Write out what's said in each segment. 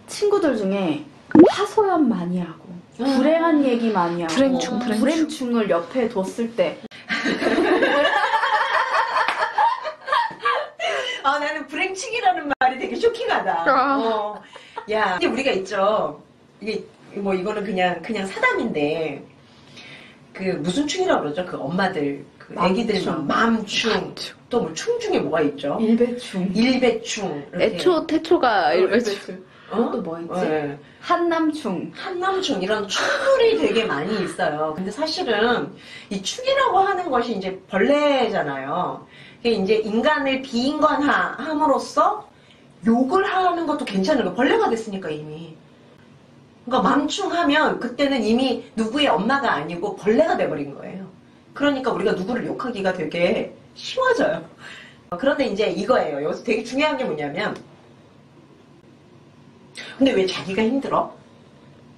친구들 중에 하소연 많이 하고 불행한 얘기 많이 하고 불행충을 옆에 뒀을 때 나는 불행충이라는 말이 되게 쇼킹하다. 야, 이제 우리가 있죠. 이게 뭐 이거는 그냥 사담인데 그 무슨 충이라고 그러죠? 그 엄마들 그 애기들 맘충 또 뭐 충 중에 뭐가 있죠? 일배충 태초가 일배충. 또 뭐 있지? 네. 한남충 이런 충들이 되게 많이 있어요. 근데 사실은 이 충이라고 하는 것이 이제 벌레잖아요. 이게 이제 인간을 비인간함으로써 욕을 하는 것도 괜찮은 거예요. 벌레가 됐으니까 이미. 그러니까 맘충하면 그때는 이미 누구의 엄마가 아니고 벌레가 돼버린 거예요. 그러니까 우리가 누구를 욕하기가 되게 쉬워져요. 그런데 이제 이거예요. 여기서 되게 중요한 게 뭐냐면 근데 왜 자기가 힘들어?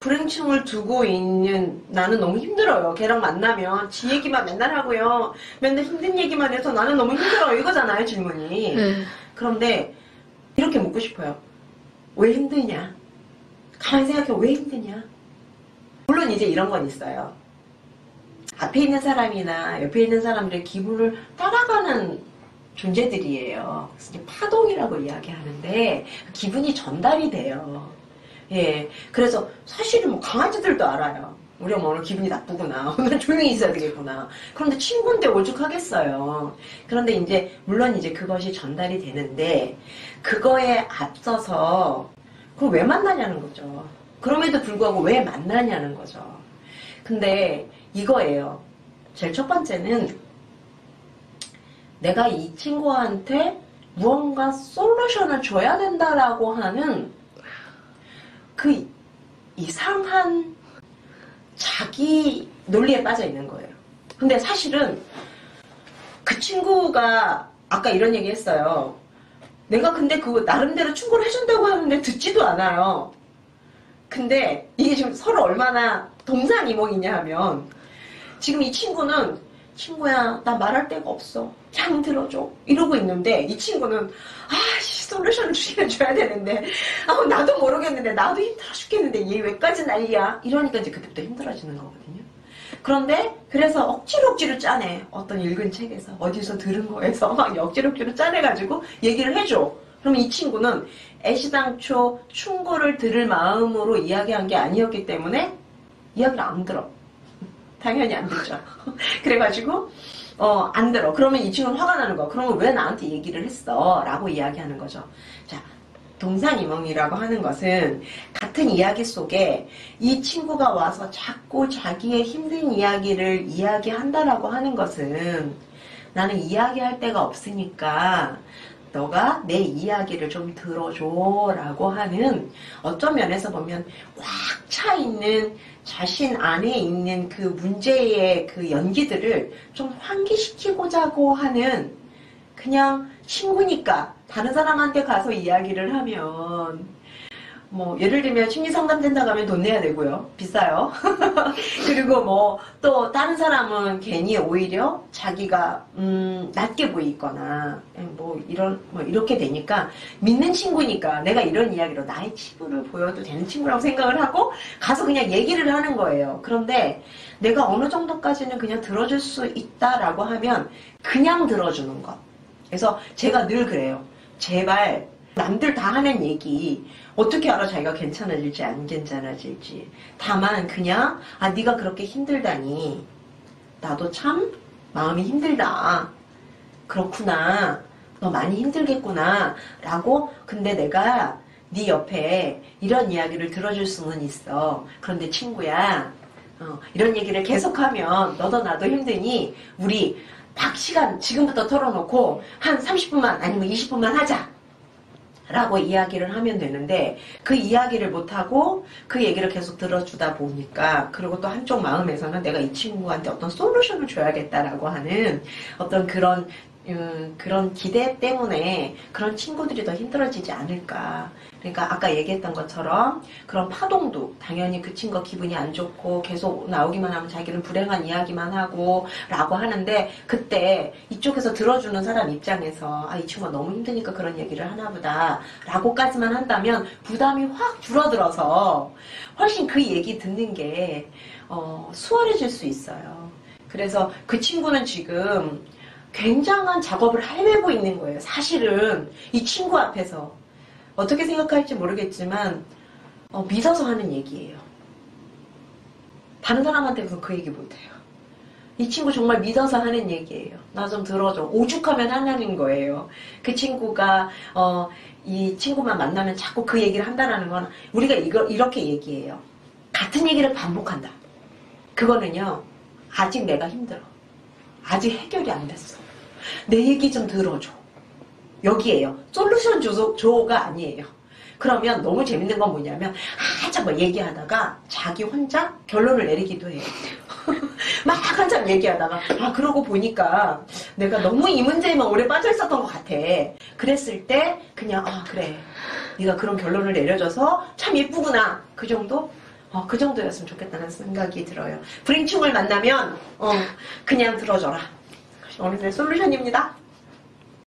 불행충을 두고 있는 나는 너무 힘들어요. 걔랑 만나면 지 얘기만 맨날 하고요. 맨날 힘든 얘기만 해서 나는 너무 힘들어요. 이거잖아요, 질문이. 그런데 이렇게 묻고 싶어요. 왜 힘드냐? 가만히 생각해. 왜 힘드냐? 물론 이제 이런 건 있어요. 앞에 있는 사람이나 옆에 있는 사람들의 기분을 따라가는 존재들이에요. 그래서 이제 파동이라고 이야기하는데 기분이 전달이 돼요. 예, 그래서 사실은 뭐 강아지들도 알아요. 우리 엄마 오늘 기분이 나쁘구나. 오늘 조용히 있어야 되겠구나. 그런데 친구인데 오죽하겠어요. 그런데 이제 물론 이제 그것이 전달이 되는데 그거에 앞서서 그럼 왜 만나냐는 거죠. 그럼에도 불구하고 왜 만나냐는 거죠. 근데 이거예요. 제일 첫 번째는 내가 이 친구한테 무언가 솔루션을 줘야 된다라고 하는 그 이상한 자기 논리에 빠져 있는 거예요. 근데 사실은 그 친구가 아까 이런 얘기 했어요. 내가 근데 그거 나름대로 충고를 해준다고 하는데 듣지도 않아요. 근데 이게 지금 서로 얼마나 동상이몽이냐 하면 지금 이 친구는 친구야 나 말할 데가 없어 그냥 들어줘 이러고 있는데 이 친구는 솔루션을 줘야 되는데 나도 모르겠는데 나도 힘들어 죽겠는데 얘 왜까지 난리야 이러니까 이제 그때부터 힘들어지는 거거든요. 그런데 그래서 억지로 짜내. 어떤 읽은 책에서 어디서 들은 거에서 막 억지로 짜내가지고 얘기를 해줘. 그럼 이 친구는 애시당초 충고를 들을 마음으로 이야기한 게 아니었기 때문에 이야기를 안 들어. 당연히 안 듣죠. 그래가지고 안 들어. 그러면 이 친구는 화가 나는 거야. 그러면 왜 나한테 얘기를 했어? 라고 이야기하는 거죠. 자, 동상이몽이라고 하는 것은 같은 이야기 속에 이 친구가 와서 자꾸 자기의 힘든 이야기를 이야기한다라고 하는 것은 나는 이야기할 데가 없으니까 너가 내 이야기를 좀 들어줘 라고 하는 어떤 면에서 보면 꽉 차 있는 자신 안에 있는 그 문제의 그 연기들을 좀 환기시키고자고 하는 그냥 친구니까 다른 사람한테 가서 이야기를 하면 뭐 예를 들면 심리상담 센터 가면 돈 내야 되고요. 비싸요. 그리고 뭐 또 다른 사람은 괜히 오히려 자기가 낮게 보이거나 뭐 이렇게 되니까 믿는 친구니까 내가 이런 이야기로 나의 치부를 보여도 되는 친구라고 생각을 하고 가서 그냥 얘기를 하는 거예요. 그런데 내가 어느 정도까지는 그냥 들어줄 수 있다라고 하면 그냥 들어주는 것. 그래서 제가 늘 그래요. 제발 남들 다 하는 얘기 어떻게 알아 자기가 괜찮아질지 안 괜찮아질지. 다만 그냥 네가 그렇게 힘들다니 나도 참 마음이 힘들다. 그렇구나. 너 많이 힘들겠구나. 라고 근데 내가 네 옆에 이런 이야기를 들어줄 수는 있어. 그런데 친구야 이런 얘기를 계속하면 너도 나도 힘드니 우리 딱 시간 지금부터 털어놓고 한 30분만 아니면 20분만 하자. 라고 이야기를 하면 되는데 그 이야기를 못하고 그 얘기를 계속 들어주다 보니까 그리고 또 한쪽 마음에서는 내가 이 친구한테 어떤 솔루션을 줘야겠다라고 하는 어떤 그런 그런 기대 때문에 그런 친구들이 더 힘들어지지 않을까. 그러니까 아까 얘기했던 것처럼 그런 파동도 당연히 그 친구가 기분이 안 좋고 계속 나오기만 하면 자기는 불행한 이야기만 하고 라고 하는데, 그때 이쪽에서 들어주는 사람 입장에서 이 친구가 너무 힘드니까 그런 얘기를 하나 보다 라고까지만 한다면 부담이 확 줄어들어서 훨씬 그 얘기 듣는 게 수월해질 수 있어요. 그래서 그 친구는 지금 굉장한 작업을 헤매고 있는 거예요. 사실은 이 친구 앞에서 어떻게 생각할지 모르겠지만 믿어서 하는 얘기예요. 다른 사람한테 무슨 그 얘기 못해요. 이 친구 정말 믿어서 하는 얘기예요. 나 좀 들어줘. 오죽하면 하냐는 거예요. 그 친구가 이 친구만 만나면 자꾸 그 얘기를 한다는 건 우리가 이렇게 얘기해요. 같은 얘기를 반복한다. 그거는요, 아직 내가 힘들어. 아직 해결이 안 됐어. 내 얘기 좀 들어줘. 여기에요. 솔루션 조가 아니에요. 그러면 너무 재밌는 건 뭐냐면 한참 뭐 얘기하다가 자기 혼자 결론을 내리기도 해요. 막 한참 얘기하다가 그러고 보니까 내가 너무 이 문제에만 오래 빠져 있었던 것 같아. 그랬을 때 그냥 그래. 네가 그런 결론을 내려줘서 참 예쁘구나. 그 정도? 그 정도였으면 좋겠다는 생각이 들어요. 불행충을 만나면 그냥 들어줘라. 오늘의 솔루션입니다.